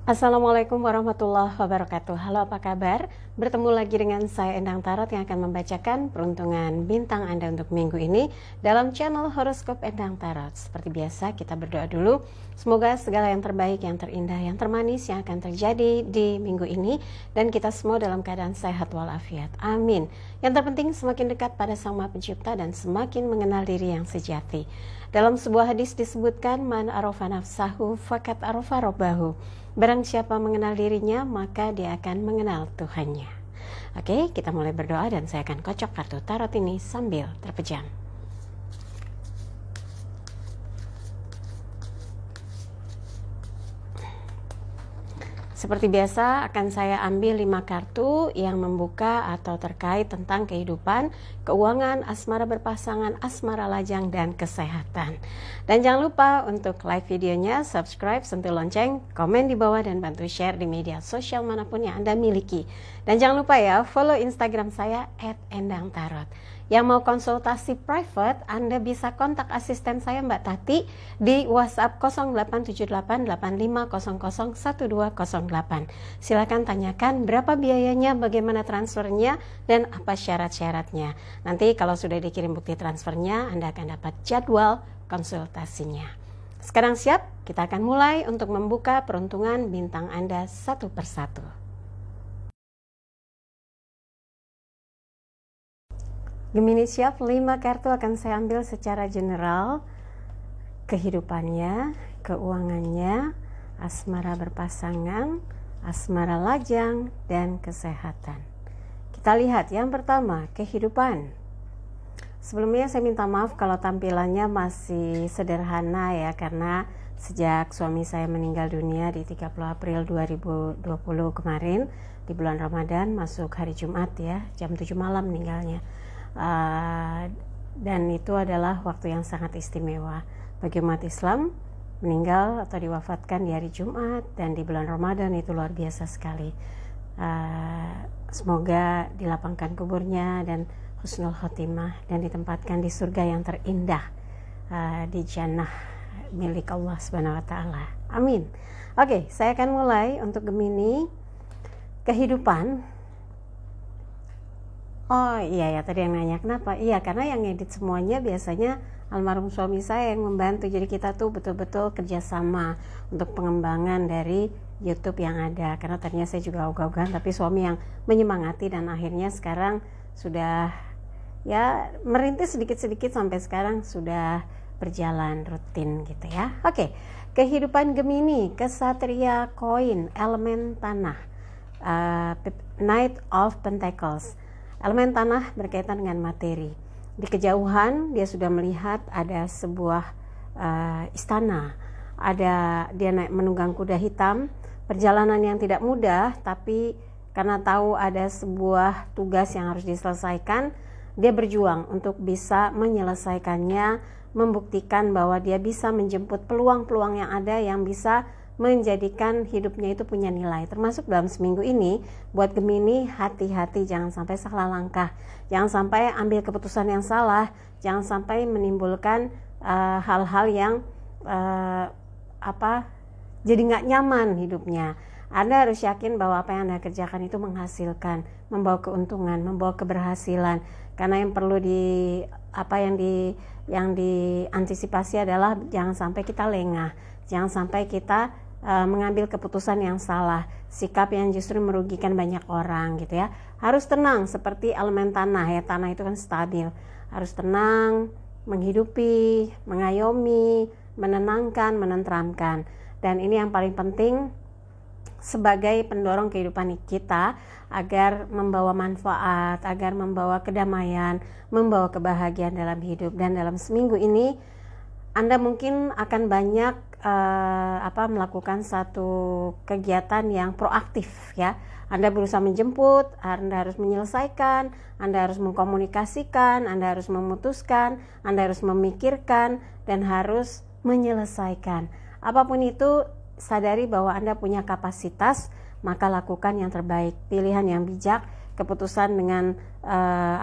Assalamualaikum warahmatullahi wabarakatuh. Halo, apa kabar? Bertemu lagi dengan saya Endang Tarot yang akan membacakan peruntungan bintang Anda untuk minggu ini dalam channel Horoskop Endang Tarot. Seperti biasa, kita berdoa dulu. Semoga segala yang terbaik, yang terindah, yang termanis yang akan terjadi di minggu ini dan kita semua dalam keadaan sehat walafiat. Amin. Yang terpenting semakin dekat pada Sang Maha Pencipta dan semakin mengenal diri yang sejati. Dalam sebuah hadis disebutkan, man arofa nafsahu fakat arofa robbahu. Barang siapa mengenal dirinya, maka dia akan mengenal Tuhannya. Oke, kita mulai berdoa dan saya akan kocok kartu tarot ini sambil terpejam. Seperti biasa akan saya ambil 5 kartu yang membuka atau terkait tentang kehidupan, keuangan, asmara berpasangan, asmara lajang, dan kesehatan. Dan jangan lupa untuk like videonya, subscribe, sentuh lonceng, komen di bawah, dan bantu share di media sosial manapun yang Anda miliki. Dan jangan lupa ya, follow Instagram saya @endangtarot. Yang mau konsultasi private, Anda bisa kontak asisten saya Mbak Tati di WhatsApp 087885001208. Silakan tanyakan berapa biayanya, bagaimana transfernya, dan apa syarat-syaratnya. Nanti kalau sudah dikirim bukti transfernya, Anda akan dapat jadwal konsultasinya. Sekarang siap? Kita akan mulai untuk membuka peruntungan bintang Anda satu persatu. Gemini siap, 5 kartu akan saya ambil secara general. Kehidupannya, keuangannya, asmara berpasangan, asmara lajang, dan kesehatan. Kita lihat yang pertama, kehidupan. Sebelumnya saya minta maaf kalau tampilannya masih sederhana ya, karena sejak suami saya meninggal dunia di 30 April 2020 kemarin, di bulan Ramadan, masuk hari Jumat ya, jam 7 malam meninggalnya. Dan itu adalah waktu yang sangat istimewa bagi umat Islam. Meninggal atau diwafatkan di hari Jumat dan di bulan Ramadan itu luar biasa sekali. Semoga dilapangkan kuburnya dan husnul khotimah dan ditempatkan di surga yang terindah, di jannah milik Allah Subhanahu wa taala. Amin. Oke, saya akan mulai untuk Gemini. Kehidupan. Oh iya ya, tadi yang nanya kenapa? Iya, karena yang ngedit semuanya biasanya almarhum suami saya yang membantu. Jadi kita tuh betul-betul kerjasama untuk pengembangan dari YouTube yang ada. Karena tadinya saya juga ogah-ogahan, tapi suami yang menyemangati dan akhirnya sekarang sudah ya merintis sedikit-sedikit sampai sekarang sudah berjalan rutin gitu ya. Oke, kehidupan Gemini, kesatria koin, elemen tanah, Knight of Pentacles. Elemen tanah berkaitan dengan materi. Di kejauhan dia sudah melihat ada sebuah istana. Dia naik menunggang kuda hitam. Perjalanan yang tidak mudah, tapi karena tahu ada sebuah tugas yang harus diselesaikan, dia berjuang untuk bisa menyelesaikannya, membuktikan bahwa dia bisa menjemput peluang-peluang yang ada yang bisa menjadikan hidupnya itu punya nilai. Termasuk dalam seminggu ini buat Gemini, hati-hati, jangan sampai salah langkah, jangan sampai ambil keputusan yang salah, jangan sampai menimbulkan hal-hal yang jadi nggak nyaman hidupnya. Anda harus yakin bahwa apa yang Anda kerjakan itu menghasilkan, membawa keuntungan, membawa keberhasilan. Karena yang perlu yang diantisipasi adalah jangan sampai kita lengah, jangan sampai kita mengambil keputusan yang salah, sikap yang justru merugikan banyak orang gitu ya. Harus tenang seperti elemen tanah ya, tanah itu kan stabil. Harus tenang, menghidupi, mengayomi, menenangkan, menenteramkan. Dan ini yang paling penting sebagai pendorong kehidupan kita agar membawa manfaat, agar membawa kedamaian, membawa kebahagiaan dalam hidup. Dan dalam seminggu ini Anda mungkin akan banyak melakukan satu kegiatan yang proaktif ya. Anda berusaha menjemput, Anda harus menyelesaikan, Anda harus mengkomunikasikan, Anda harus memutuskan, Anda harus memikirkan, dan harus menyelesaikan. Apapun itu, sadari bahwa Anda punya kapasitas, maka lakukan yang terbaik, pilihan yang bijak, keputusan dengan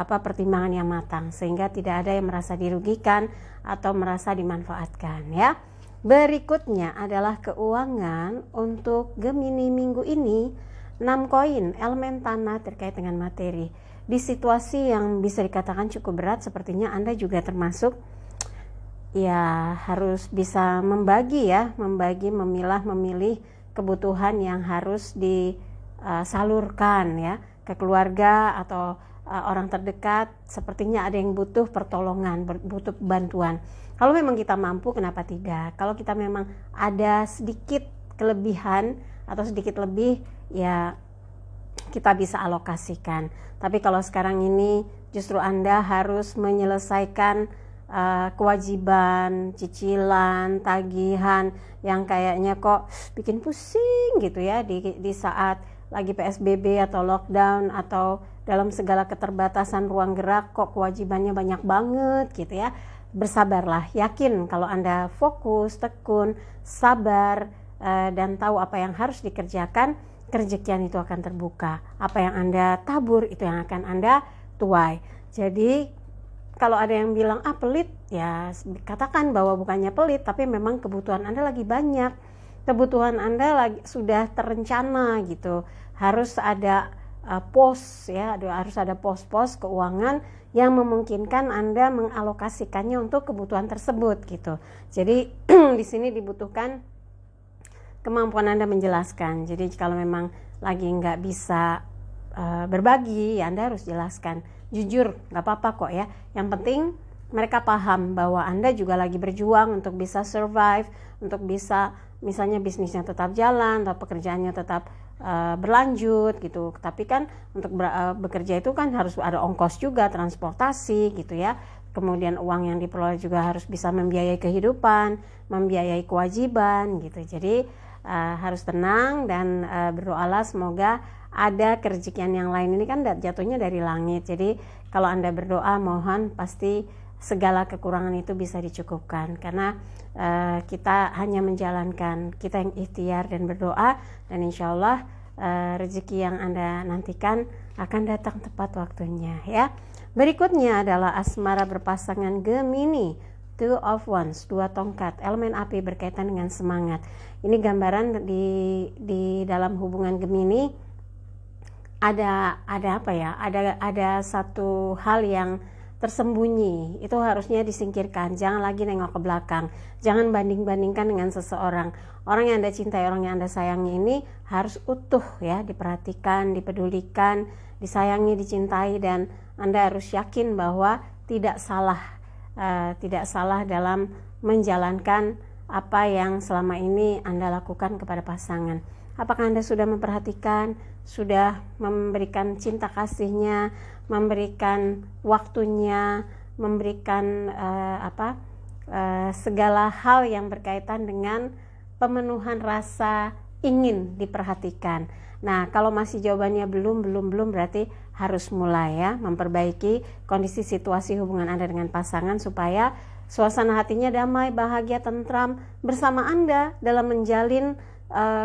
pertimbangan yang matang, sehingga tidak ada yang merasa dirugikan atau merasa dimanfaatkan ya. Berikutnya adalah keuangan untuk Gemini minggu ini. 6 koin, elemen tanah terkait dengan materi. Di situasi yang bisa dikatakan cukup berat, sepertinya Anda juga termasuk ya harus bisa membagi ya, memilah, memilih kebutuhan yang harus disalurkan ya ke keluarga atau orang terdekat. Sepertinya ada yang butuh pertolongan, butuh bantuan. Kalau memang kita mampu, kenapa tidak? Kalau kita memang ada sedikit kelebihan atau sedikit lebih, ya kita bisa alokasikan. Tapi kalau sekarang ini justru Anda harus menyelesaikan kewajiban, cicilan, tagihan yang kayaknya kok bikin pusing gitu ya di saat lagi PSBB atau lockdown atau dalam segala keterbatasan ruang gerak, kok kewajibannya banyak banget gitu ya. Bersabarlah, yakin kalau Anda fokus, tekun, sabar, dan tahu apa yang harus dikerjakan, kerezekian itu akan terbuka. Apa yang Anda tabur itu yang akan Anda tuai. Jadi kalau ada yang bilang pelit, ya katakan bahwa bukannya pelit, tapi memang kebutuhan Anda lagi banyak. Kebutuhan Anda sudah terencana gitu. Harus ada pos ya, harus ada pos-pos keuangan yang memungkinkan Anda mengalokasikannya untuk kebutuhan tersebut gitu. Jadi di sini dibutuhkan kemampuan Anda menjelaskan. Jadi kalau memang lagi nggak bisa berbagi, ya Anda harus jelaskan. Jujur, nggak apa-apa kok ya. Yang penting mereka paham bahwa Anda juga lagi berjuang untuk bisa survive, untuk bisa misalnya bisnisnya tetap jalan atau pekerjaannya tetap berlanjut gitu. Tapi kan untuk bekerja itu kan harus ada ongkos juga, transportasi gitu ya. Kemudian uang yang diperoleh juga harus bisa membiayai kehidupan, membiayai kewajiban gitu. Jadi harus tenang dan berdoalah semoga ada kerezekian yang lain. Ini kan jatuhnya dari langit. Jadi kalau Anda berdoa, mohon pasti segala kekurangan itu bisa dicukupkan, karena kita hanya menjalankan, kita yang ikhtiar dan berdoa, dan insya Allah rezeki yang Anda nantikan akan datang tepat waktunya ya. Berikutnya adalah asmara berpasangan Gemini, Two of Wands, 2 tongkat, elemen api berkaitan dengan semangat. Ini gambaran di dalam hubungan Gemini ada apa ya? Ada satu hal yang tersembunyi, itu harusnya disingkirkan. Jangan lagi nengok ke belakang, jangan banding-bandingkan dengan seseorang. Orang yang Anda cintai, orang yang Anda sayangi ini harus utuh ya, diperhatikan, dipedulikan, disayangi, dicintai, dan Anda harus yakin bahwa tidak salah dalam menjalankan apa yang selama ini Anda lakukan kepada pasangan. Apakah Anda sudah memperhatikan, sudah memberikan cinta kasihnya, memberikan waktunya, memberikan segala hal yang berkaitan dengan pemenuhan rasa ingin diperhatikan. Nah, kalau masih jawabannya belum berarti harus mulai ya, memperbaiki kondisi situasi hubungan Anda dengan pasangan supaya suasana hatinya damai, bahagia, tentram bersama Anda dalam menjalin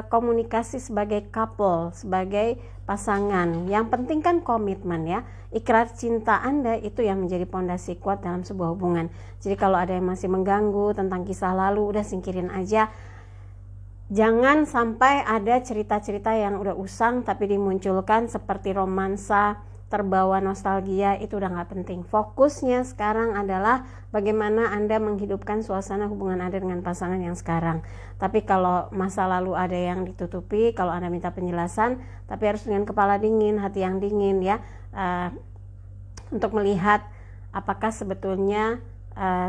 komunikasi sebagai couple, sebagai pasangan. Yang penting kan komitmen ya. Ikrar cinta Anda itu yang menjadi pondasi kuat dalam sebuah hubungan. Jadi kalau ada yang masih mengganggu tentang kisah lalu, udah singkirin aja. Jangan sampai ada cerita-cerita yang udah usang tapi dimunculkan seperti romansa, terbawa nostalgia, itu udah gak penting. Fokusnya sekarang adalah bagaimana Anda menghidupkan suasana hubungan Anda dengan pasangan yang sekarang. Tapi kalau masa lalu ada yang ditutupi, kalau Anda minta penjelasan, tapi harus dengan kepala dingin, hati yang dingin ya, untuk melihat apakah sebetulnya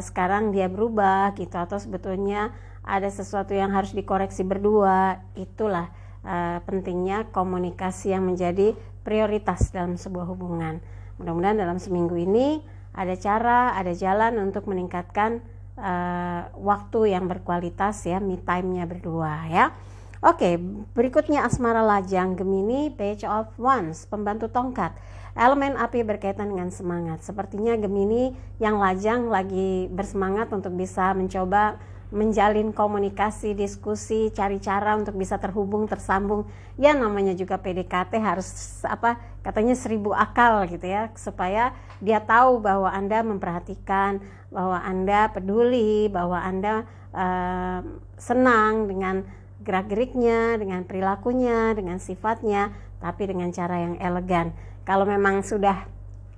sekarang dia berubah gitu, atau sebetulnya ada sesuatu yang harus dikoreksi berdua. Itulah pentingnya komunikasi yang menjadi prioritas dalam sebuah hubungan. Mudah-mudahan dalam seminggu ini ada cara, ada jalan untuk meningkatkan waktu yang berkualitas ya, me time-nya berdua ya. Oke, berikutnya asmara lajang Gemini, Page of Wands, pembantu tongkat, elemen api berkaitan dengan semangat. Sepertinya Gemini yang lajang lagi bersemangat untuk bisa mencoba menjalin komunikasi, diskusi, cari cara untuk bisa terhubung, tersambung. Ya namanya juga PDKT harus katanya 1000 akal gitu ya, supaya dia tahu bahwa Anda memperhatikan, bahwa Anda peduli, bahwa Anda senang dengan gerak-geriknya, dengan perilakunya, dengan sifatnya, tapi dengan cara yang elegan. Kalau memang sudah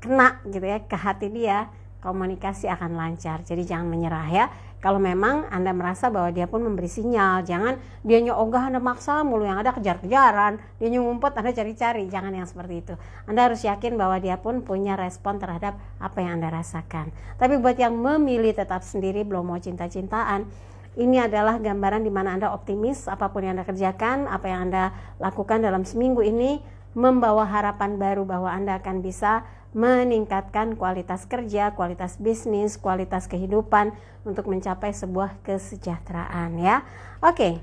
kena gitu ya ke hati dia, komunikasi akan lancar. Jadi jangan menyerah ya. Kalau memang Anda merasa bahwa dia pun memberi sinyal, jangan dia ogah Anda maksa mulu, yang ada kejar-kejaran, dia ngumpet Anda cari-cari. Jangan yang seperti itu. Anda harus yakin bahwa dia pun punya respon terhadap apa yang Anda rasakan. Tapi buat yang memilih tetap sendiri, belum mau cinta-cintaan, ini adalah gambaran di mana Anda optimis, apapun yang Anda kerjakan, apa yang Anda lakukan dalam seminggu ini membawa harapan baru bahwa Anda akan bisa meningkatkan kualitas kerja, kualitas bisnis, kualitas kehidupan untuk mencapai sebuah kesejahteraan ya. Oke.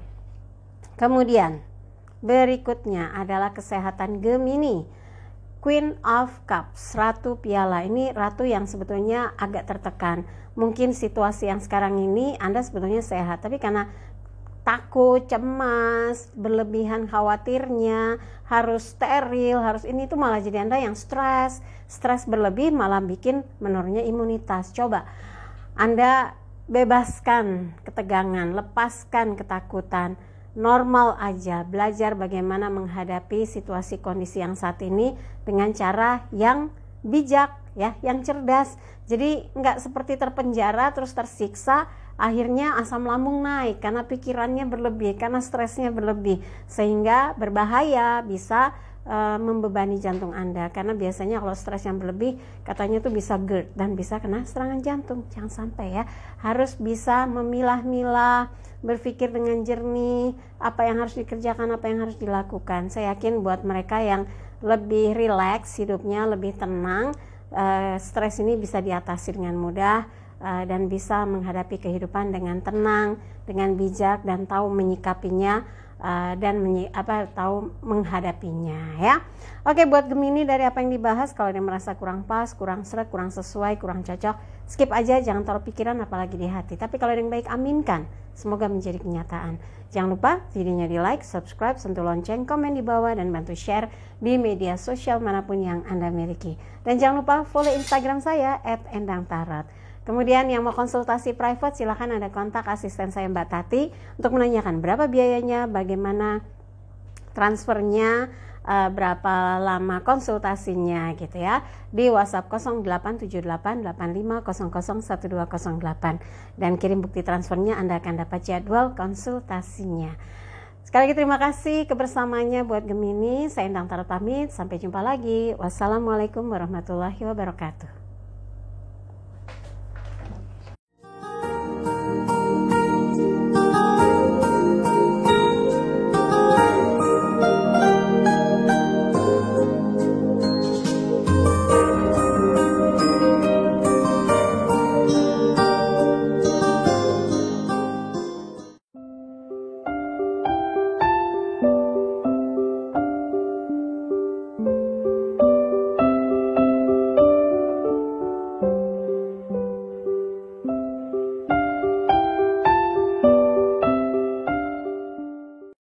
Kemudian berikutnya adalah kesehatan Gemini. Queen of Cups, Ratu Piala. Ini ratu yang sebetulnya agak tertekan. Mungkin situasi yang sekarang ini Anda sebetulnya sehat, tapi karena takut, cemas, berlebihan khawatirnya, harus steril, harus ini, itu malah jadi Anda yang stres berlebih, malah bikin menurunnya imunitas. Coba Anda bebaskan ketegangan, lepaskan ketakutan, normal aja, belajar bagaimana menghadapi situasi kondisi yang saat ini dengan cara yang bijak ya, yang cerdas. Jadi nggak seperti terpenjara terus tersiksa, akhirnya asam lambung naik karena pikirannya berlebih, karena stresnya berlebih, sehingga berbahaya, bisa membebani jantung Anda. Karena biasanya kalau stres yang berlebih katanya tuh bisa GERD dan bisa kena serangan jantung. Jangan sampai ya. Harus bisa memilah-milah, berpikir dengan jernih, apa yang harus dikerjakan, apa yang harus dilakukan. Saya yakin buat mereka yang lebih rileks hidupnya, lebih tenang, stres ini bisa diatasi dengan mudah, dan bisa menghadapi kehidupan dengan tenang, dengan bijak, dan tahu menyikapinya, dan tahu menghadapinya ya. Oke, buat Gemini, dari apa yang dibahas, kalau dia merasa kurang pas, kurang seret, kurang sesuai, kurang cocok, skip aja, jangan taruh pikiran apalagi di hati. Tapi kalau ada yang baik, aminkan, semoga menjadi kenyataan. Jangan lupa videonya di like, subscribe, sentuh lonceng, komen di bawah, dan bantu share di media sosial manapun yang Anda miliki. Dan jangan lupa follow Instagram saya @endangtarot. Kemudian yang mau konsultasi private, silahkan Anda kontak asisten saya Mbak Tati untuk menanyakan berapa biayanya, bagaimana transfernya, berapa lama konsultasinya gitu ya, di WhatsApp 087885001208, dan kirim bukti transfernya, Anda akan dapat jadwal konsultasinya. Sekali lagi terima kasih kebersamaannya buat Gemini. Saya Endang Tarot pamit, sampai jumpa lagi. Wassalamualaikum warahmatullahi wabarakatuh.